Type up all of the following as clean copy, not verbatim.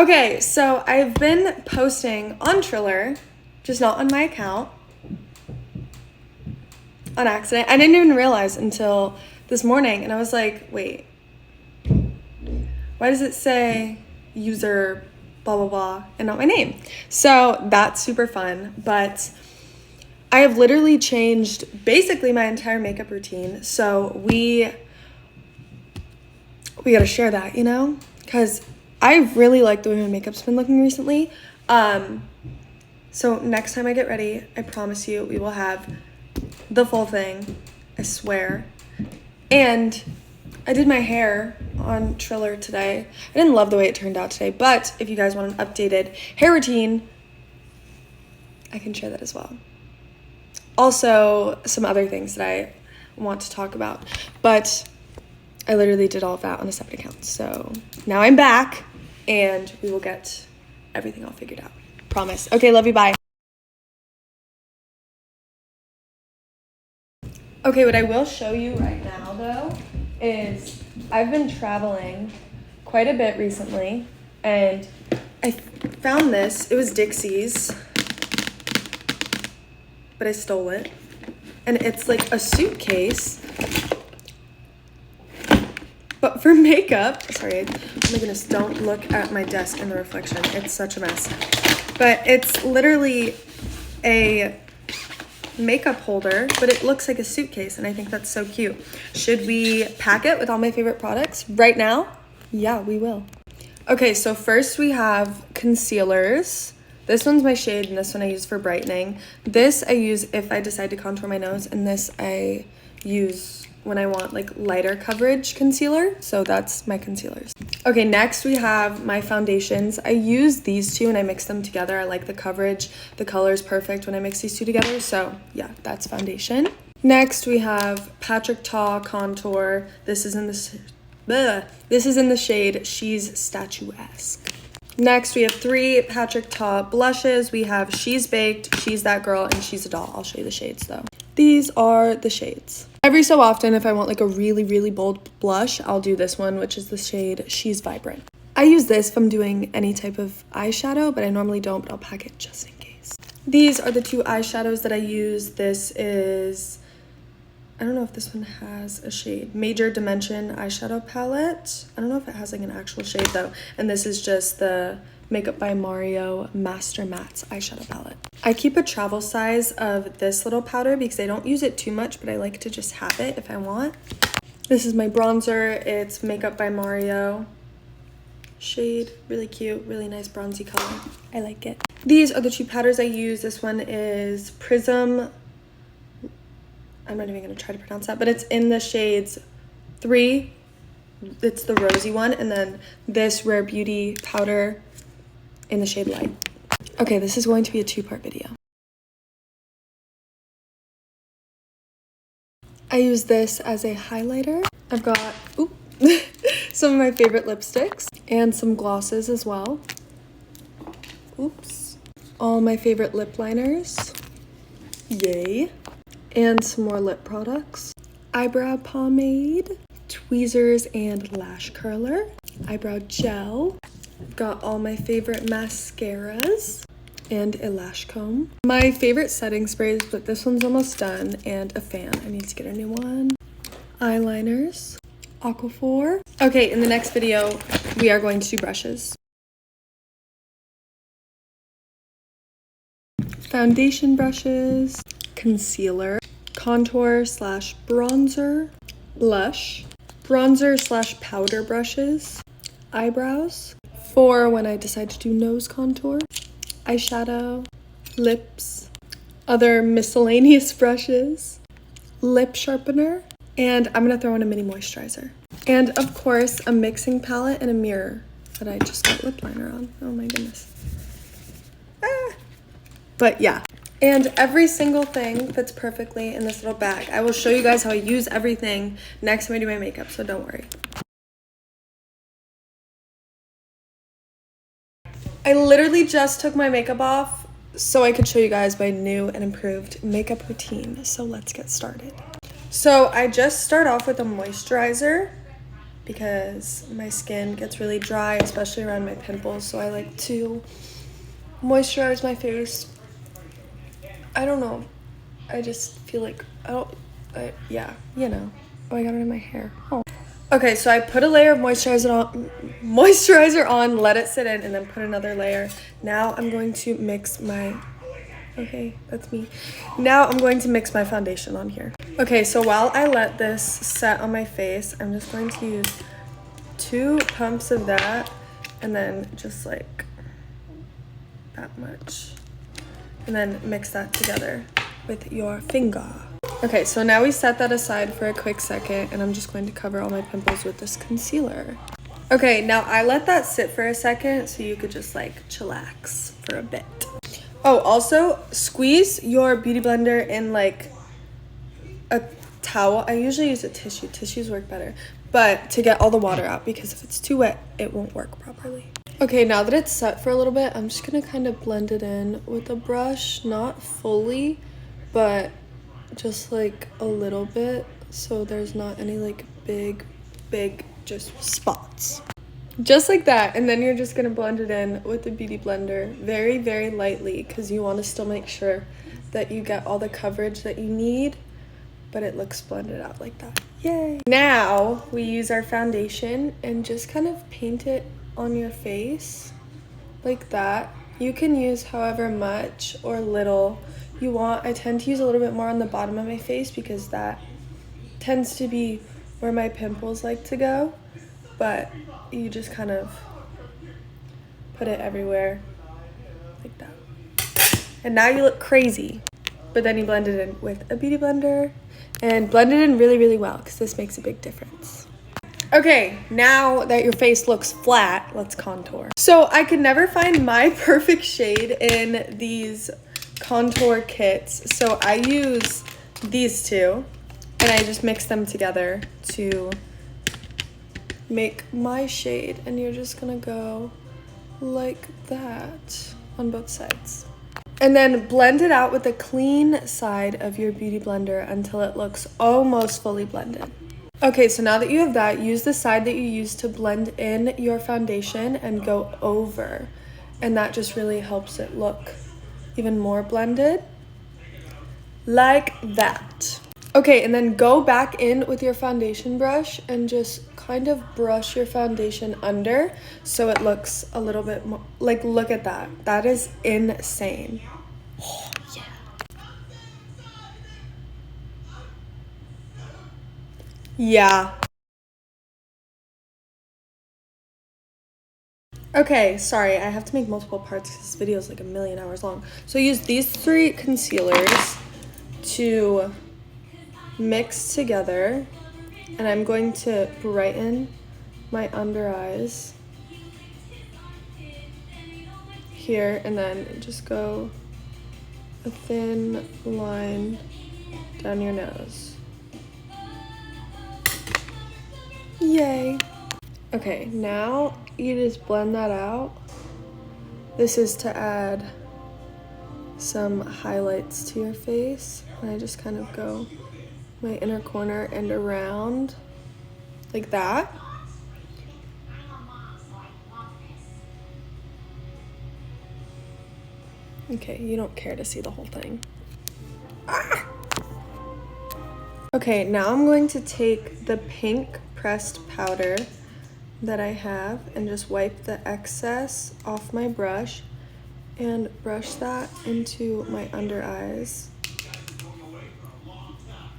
Okay, so I've been posting on Triller, just not on my account, on accident. I didn't even realize until this morning, and I was like, wait, why does it say user blah, blah, blah, and not my name? So that's super fun, but I have literally changed basically my entire makeup routine, so we gotta share that, you know? Because I really like the way my makeup's been looking recently. So next time I get ready, I promise you we will have the full thing, I swear. And I did my hair on Triller today. I didn't love the way it turned out today, but if you guys want an updated hair routine, I can share that as well. Also, some other things that I want to talk about, but I literally did all of that on a separate account. So now I'm back and we will get everything all figured out. Promise. Okay, love you, bye. Okay, what I will show you right now though is I've been traveling quite a bit recently and I found this. It was Dixie's, but I stole it. And it's like a suitcase, but for makeup. Sorry, oh my goodness, don't look at my desk in the reflection. It's such a mess. But it's literally a makeup holder, but it looks like a suitcase, and I think that's so cute. Should we pack it with all my favorite products right now? Yeah, we will. Okay, so first we have concealers. This one's my shade, and this one I use for brightening. This I use if I decide to contour my nose, and this I use when I want like lighter coverage concealer. So that's my concealers. Okay, next we have my foundations. I use these two and I mix them together. I like the coverage. The color is perfect when I mix these two together. So yeah, that's foundation. Next we have Patrick Ta contour. This is in the shade She's Statuesque. Next, we have 3 Patrick Ta blushes. We have She's Baked, She's That Girl, and She's a Doll. I'll show you the shades though. These are the shades. Every so often, if I want like a really, really bold blush, I'll do this one, which is the shade She's Vibrant. I use this if I'm doing any type of eyeshadow, but I normally don't, but I'll pack it just in case. These are the 2 eyeshadows that I use. This is, I don't know if this one has a shade, Major Dimension eyeshadow palette. I don't know if it has like an actual shade though. And this is just the Makeup by Mario Master Mattes eyeshadow palette. I keep a travel size of this little powder because I don't use it too much, but I like to just have it if I want. This is my bronzer. It's Makeup by Mario shade. Really cute, really nice bronzy color. I like it. These are the 2 powders I use. This one is Prism. I'm not even gonna try to pronounce that, but it's in the shades 3. It's the rosy one, and then this Rare Beauty powder in the shade Light. Okay, this is going to be a 2-part video. I use this as a highlighter. I've got some of my favorite lipsticks and some glosses as well. Oops. All my favorite lip liners. Yay. And some more lip products. Eyebrow pomade, tweezers and lash curler, eyebrow gel. I've got all my favorite mascaras and a lash comb. My favorite setting sprays, but this one's almost done, and a fan. I need to get a new one. Eyeliners, Aquaphor. Okay, in the next video, we are going to do brushes. Foundation brushes, concealer, contour slash bronzer, blush, bronzer slash powder brushes, eyebrows, for when I decide to do nose contour, eyeshadow, lips, other miscellaneous brushes, lip sharpener, and I'm gonna throw in a mini moisturizer. And of course, a mixing palette and a mirror that I just got lip liner on. Oh my goodness. But yeah. And every single thing fits perfectly in this little bag. I will show you guys how I use everything next time I do my makeup, so don't worry. I literally just took my makeup off so I could show you guys my new and improved makeup routine. So let's get started. So I just start off with a moisturizer. because my skin gets really dry, especially around my pimples. So I like to moisturize my face. I don't know. I just feel like, yeah, you know. Oh, I got it in my hair. Oh. Okay, so I put a layer of moisturizer on, let it sit in, and then put another layer. Now I'm going to mix my, okay, that's me. Now I'm going to mix my foundation on here. Okay, so while I let this set on my face, I'm just going to use 2 pumps of that, and then just like that much. And then mix that together with your finger. Okay, so now we set that aside for a quick second, and I'm just going to cover all my pimples with this concealer. Okay, now I let that sit for a second so you could just like chillax for a bit. Oh, also squeeze your beauty blender in like a towel. I usually use a tissue. Tissues work better, but to get all the water out, because if it's too wet, it won't work properly. Okay, now that it's set for a little bit, I'm just gonna kind of blend it in with a brush, not fully, but just like a little bit, so there's not any like big just spots. Just like that, and then you're just gonna blend it in with the beauty blender very lightly, because you want to still make sure that you get all the coverage that you need, but it looks blended out like that. Yay! Now we use our foundation and just kind of paint it on your face like that. You can use however much or little you want. I tend to use a little bit more on the bottom of my face because that tends to be where my pimples like to go, but you just kind of put it everywhere like that. And now you look crazy, but then you blend it in with a beauty blender and blend it in really well, because this makes a big difference. Okay, now that your face looks flat, let's contour. So I could never find my perfect shade in these contour kits, so I use these 2, and I just mix them together to make my shade, and you're just gonna go like that on both sides. And then blend it out with the clean side of your beauty blender until it looks almost fully blended. Okay, so now that you have that, use the side that you used to blend in your foundation and go over. And that just really helps it look even more blended. Like that. Okay, and then go back in with your foundation brush and just kind of brush your foundation under so it looks a little bit more, like, look at that. That is insane. Oh, yeah. Yeah. Okay, sorry, I have to make multiple parts because this video is like 1,000,000 hours long. So use these 3 concealers to mix together, and I'm going to brighten my under eyes here, and then just go a thin line down your nose. Yay! Okay, now you just blend that out. This is to add some highlights to your face, and I just kind of go my inner corner and around like that. Okay, you don't care to see the whole thing. Ah! Okay, now I'm going to take the pink pressed powder that I have and just wipe the excess off my brush and brush that into my under eyes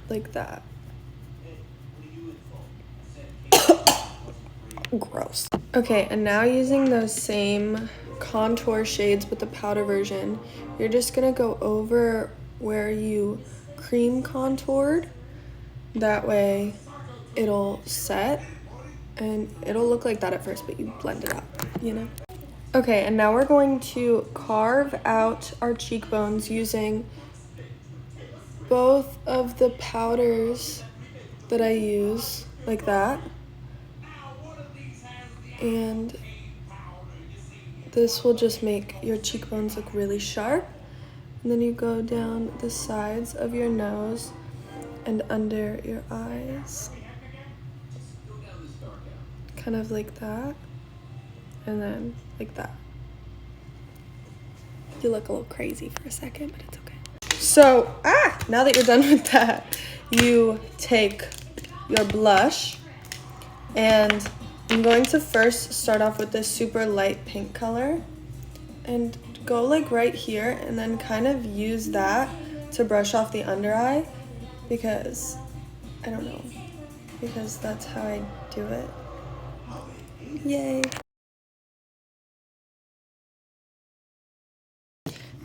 like that. Gross. Okay, and now using those same contour shades with the powder version, you're just gonna go over where you cream contoured. That way it'll set, and it'll look like that at first, but you blend it out, you know? Okay, and now we're going to carve out our cheekbones using both of the powders that I use, like that. And this will just make your cheekbones look really sharp. And then you go down the sides of your nose and under your eyes. kind of like that, and then like that. You look a little crazy for a second, but it's okay. So, now that you're done with that, you take your blush, and I'm going to first start off with this super light pink color and go like right here, and then kind of use that to brush off the under eye, because I don't know, because that's how I do it. Yay.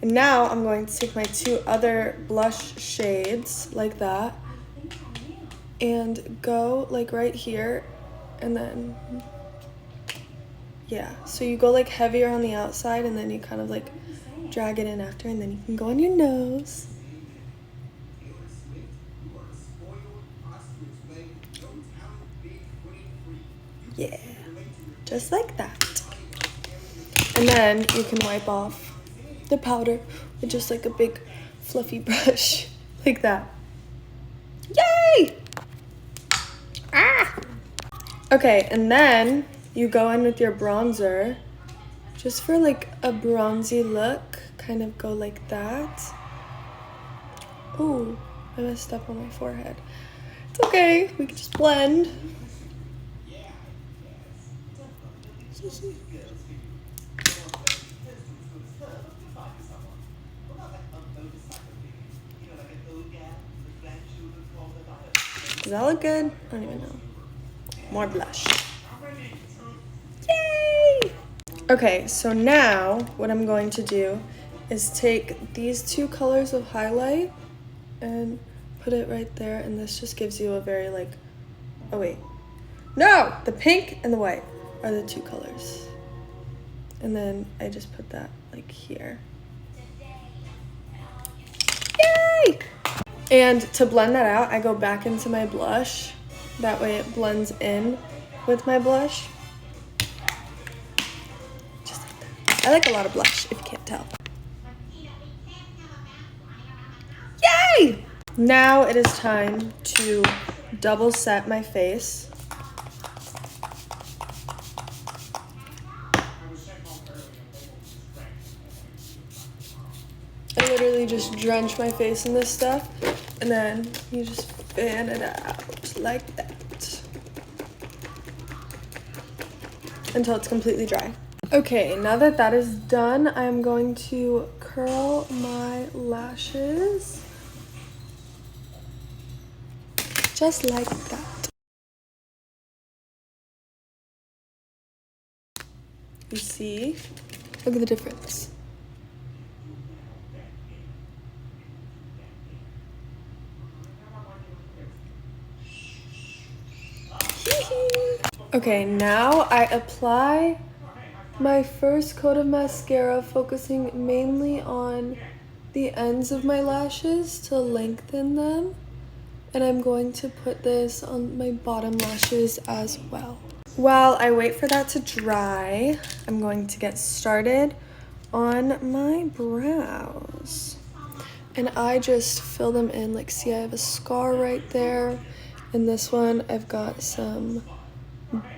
And now I'm going to take my two other blush shades like that and go like right here, and then yeah, so you go like heavier on the outside, and then you kind of like drag it in after, and then you can go on your nose. Yeah, just like that. And then you can wipe off the powder with just like a big fluffy brush like that. Yay! Okay, and then you go in with your bronzer just for like a bronzy look. Kind of go like that. Ooh, I messed up on my forehead. It's okay, we can just blend. Does that look good? I don't even know. More blush. Yay! Okay, so now what I'm going to do is take these two colors of highlight and put it right there, and this just gives you a very like, oh wait. No! The pink and the white are the two colors. And then I just put that like here. Yay! And to blend that out, I go back into my blush. That way it blends in with my blush. Just like that. I like a lot of blush, if you can't tell. Yay! Now it is time to double set my face. I literally just drench my face in this stuff, and then you just fan it out like that until it's completely dry. Okay, now that that is done, I'm going to curl my lashes just like that. You see? Look at the difference. Okay, now I apply my first coat of mascara, focusing mainly on the ends of my lashes to lengthen them. And I'm going to put this on my bottom lashes as well. While I wait for that to dry, I'm going to get started on my brows. And I just fill them in, like, see, I have a scar right there. And this one, I've got some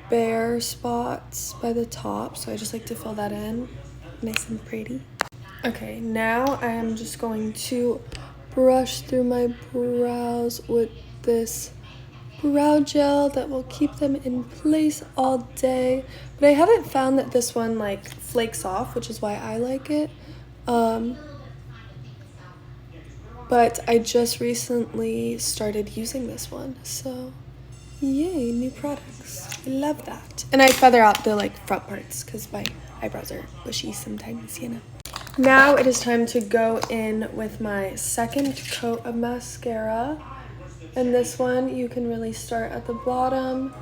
bare spots by the top, so I just like to fill that in nice and pretty. Okay, now I am just going to brush through my brows with this brow gel that will keep them in place all day. But I haven't found that this one like flakes off, which is why I like it. But I just recently started using this one, so yay, new products. I love that. And I feather out the like front parts because my eyebrows are bushy sometimes, you know. Now it is time to go in with my second coat of mascara. And this one, you can really start at the bottom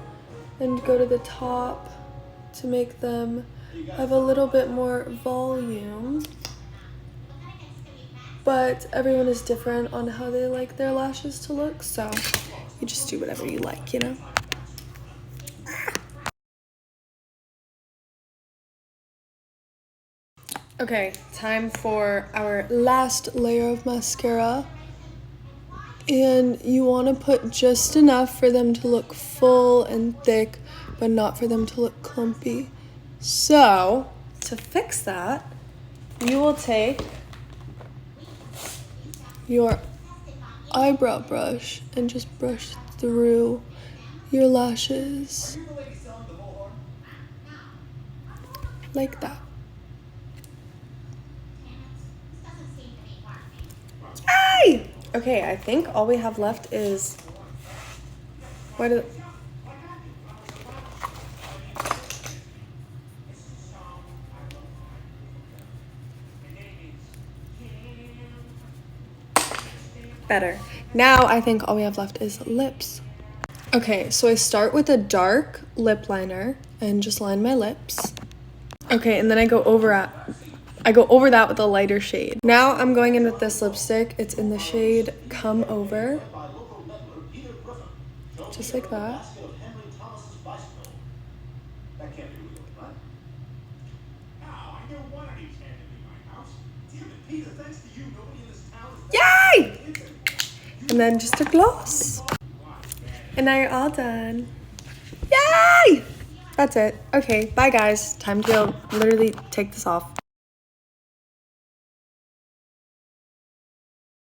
and go to the top to make them have a little bit more volume. But everyone is different on how they like their lashes to look, so you just do whatever you like, you know? Okay, time for our last layer of mascara. And you want to put just enough for them to look full and thick, but not for them to look clumpy. So, to fix that, you will take your eyebrow brush and just brush through your lashes like that. Yay! Okay, I think all we have left is better. Now I think all we have left is lips. Okay, so I start with a dark lip liner and just line my lips. Okay, and then I go over that with a lighter shade. Now I'm going in with this lipstick. It's in the shade Come Over. Just like that. Yay! And then just a gloss. And now you're all done. Yay! That's it. Okay, bye guys. Time to go literally take this off.